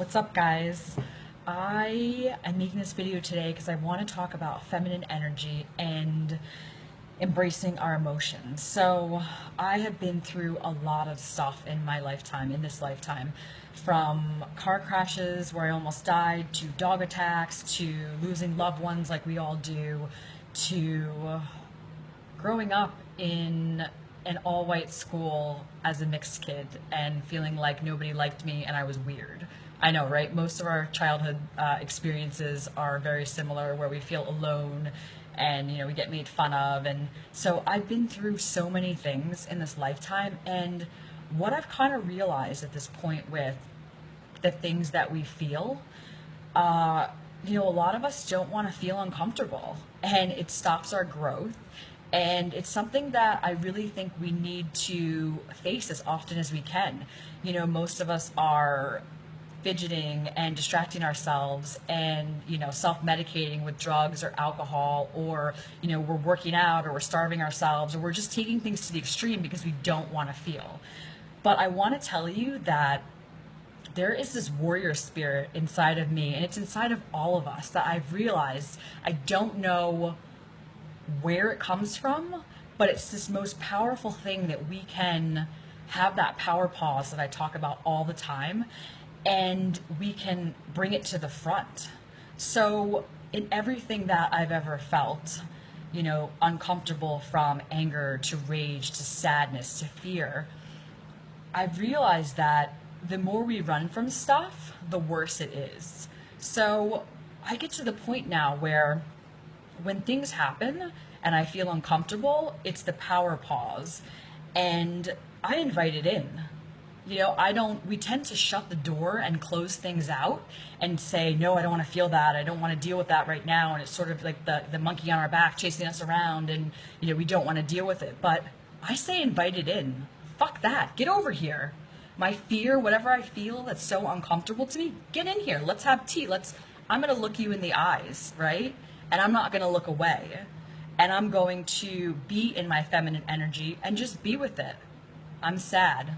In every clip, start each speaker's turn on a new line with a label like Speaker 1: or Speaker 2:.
Speaker 1: What's up, guys? I am making this video today because I want to talk about feminine energy and embracing our emotions. So, I have been through a lot of stuff in my lifetime, in this lifetime, from car crashes where I almost died, to dog attacks, to losing loved ones like we all do, to growing up in an all white school as a mixed kid and feeling like nobody liked me and I was weird. I know, right? Most of our childhood experiences are very similar, where we feel alone and, we get made fun of. And so I've been through so many things in this lifetime. And what I've kind of realized at this point with the things that we feel, a lot of us don't want to feel uncomfortable, and it stops our growth. And it's something that I really think we need to face as often as we can. Most of us are fidgeting and distracting ourselves and, self-medicating with drugs or alcohol, or, we're working out, or we're starving ourselves, or we're just taking things to the extreme because we don't want to feel. But I want to tell you that there is this warrior spirit inside of me, and it's inside of all of us, that I've realized I don't know where it comes from, but it's this most powerful thing that we can have, that power pause that I talk about all the time, and we can bring it to the front. So, in everything that I've ever felt, uncomfortable, from anger to rage to sadness to fear, I've realized that the more we run from stuff, the worse it is. So I get to the point now where when things happen and I feel uncomfortable, it's the power pause. And I invite it in. We tend to shut the door and close things out and say, no, I don't want to feel that. I don't want to deal with that right now. And it's sort of like the monkey on our back chasing us around, and, we don't want to deal with it. But I say invite it in. Fuck that. Get over here. My fear, whatever I feel that's so uncomfortable to me, get in here. Let's have tea. I'm going to look you in the eyes, right? And I'm not going to look away. And I'm going to be in my feminine energy and just be with it. I'm sad.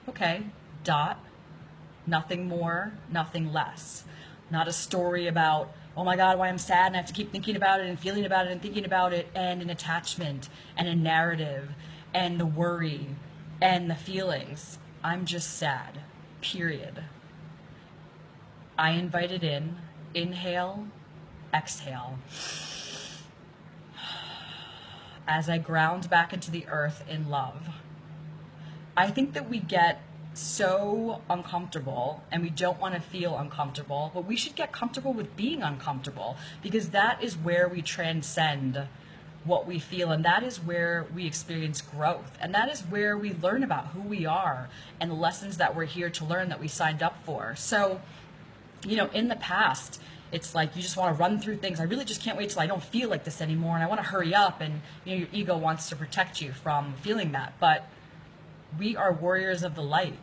Speaker 1: Okay, dot. Nothing more, nothing less. Not a story about, oh my God, why I'm sad and I have to keep thinking about it and feeling about it and thinking about it, and an attachment and a narrative and the worry and the feelings. I'm just sad, period. I invite it in. Inhale, exhale. As I ground back into the earth in love. I think that we get so uncomfortable and we don't want to feel uncomfortable, but we should get comfortable with being uncomfortable, because that is where we transcend what we feel, and that is where we experience growth, and that is where we learn about who we are and the lessons that we're here to learn, that we signed up for. So, in the past, it's like you just want to run through things. I really just can't wait till I don't feel like this anymore, and I want to hurry up, and your ego wants to protect you from feeling that. But we are warriors of the light.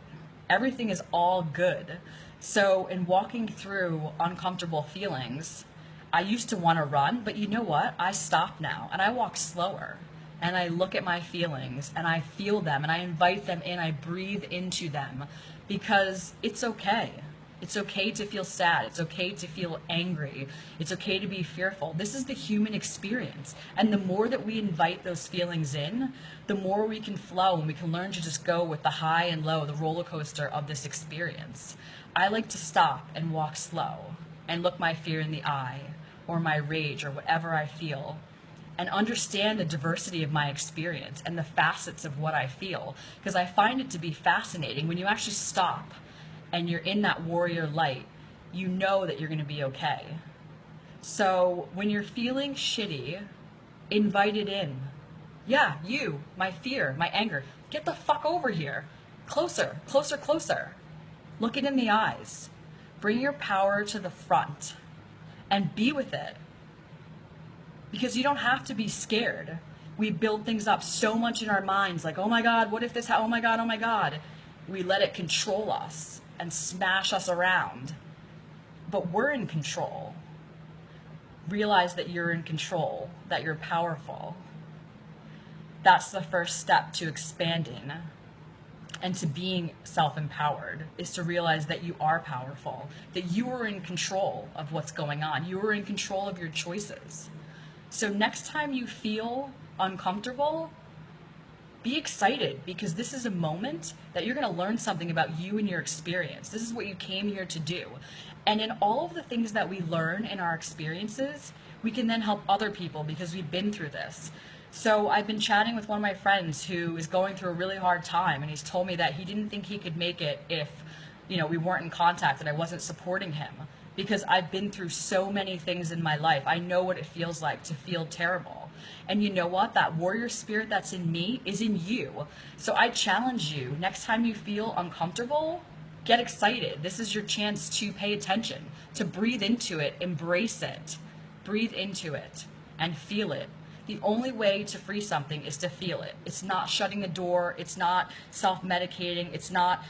Speaker 1: Everything is all good. So in walking through uncomfortable feelings, I used to want to run, but you know what? I stop now and I walk slower, and I look at my feelings and I feel them and I invite them in. I breathe into them, because it's okay. It's okay to feel sad. It's okay to feel angry. It's okay to be fearful. This is the human experience. And the more that we invite those feelings in, the more we can flow, and we can learn to just go with the high and low, the roller coaster of this experience. I like to stop and walk slow and look my fear in the eye, or my rage, or whatever I feel, and understand the diversity of my experience and the facets of what I feel, because I find it to be fascinating. When you actually stop and you're in that warrior light, you know that you're going to be okay. So when you're feeling shitty, invite it in. Yeah, you, my fear, my anger, get the fuck over here. Closer, closer, closer. Look it in the eyes. Bring your power to the front and be with it. Because you don't have to be scared. We build things up so much in our minds, like, oh my God, what if this, oh my God, oh my God. We let it control us and smash us around. But we're in control. Realize that you're in control, that you're powerful. That's the first step to expanding. and to being self-empowered is to realize that you are powerful, that you are in control of what's going on. You are in control of your choices. So next time you feel uncomfortable, be excited, because this is a moment that you're going to learn something about you and your experience. This is what you came here to do. And in all of the things that we learn in our experiences, we can then help other people because we've been through this. So I've been chatting with one of my friends who is going through a really hard time, and he's told me that he didn't think he could make it if, we weren't in contact and I wasn't supporting him, because I've been through so many things in my life. I know what it feels like to feel terrible. And you know what? That warrior spirit that's in me is in you. So I challenge you, next time you feel uncomfortable, get excited. This is your chance to pay attention, to breathe into it, embrace it. Breathe into it and feel it. The only way to free something is to feel it. It's not shutting the door. It's not self-medicating. It's not,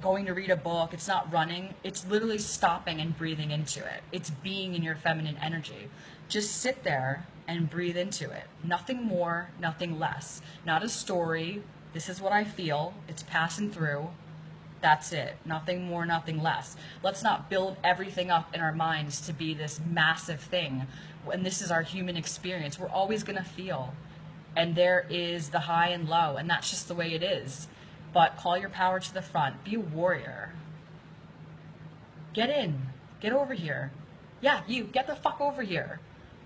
Speaker 1: going to read a book. It's not running. It's literally stopping and breathing into it. It's being in your feminine energy. Just sit there and breathe into it. Nothing more, nothing less. Not a story. This is what I feel. It's passing through. That's it. Nothing more, nothing less. Let's not build everything up in our minds to be this massive thing. And this is our human experience. We're always going to feel. And there is the high and low, and that's just the way it is. But call your power to the front. Be a warrior. Get in. Get over here. Yeah, you. Get the fuck over here.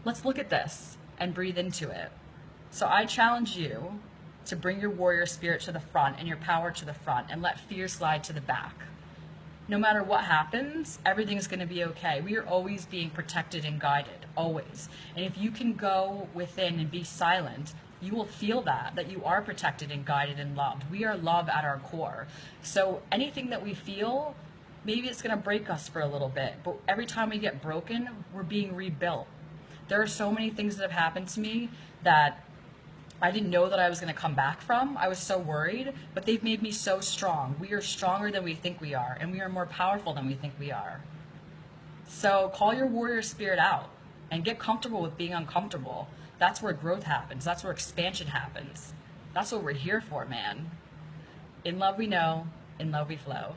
Speaker 1: Let's look at this and breathe into it. So I challenge you to bring your warrior spirit to the front and your power to the front, and let fear slide to the back. No matter what happens, everything's going to be okay. We are always being protected and guided, always. And if you can go within and be silent, you will feel that you are protected and guided and loved. We are love at our core. So anything that we feel, maybe it's going to break us for a little bit, but every time we get broken, we're being rebuilt. There are so many things that have happened to me that I didn't know that I was going to come back from. I was so worried, but they've made me so strong. We are stronger than we think we are, and we are more powerful than we think we are. So call your warrior spirit out and get comfortable with being uncomfortable. That's where growth happens. That's where expansion happens. That's what we're here for, man. In love we know, in love we flow.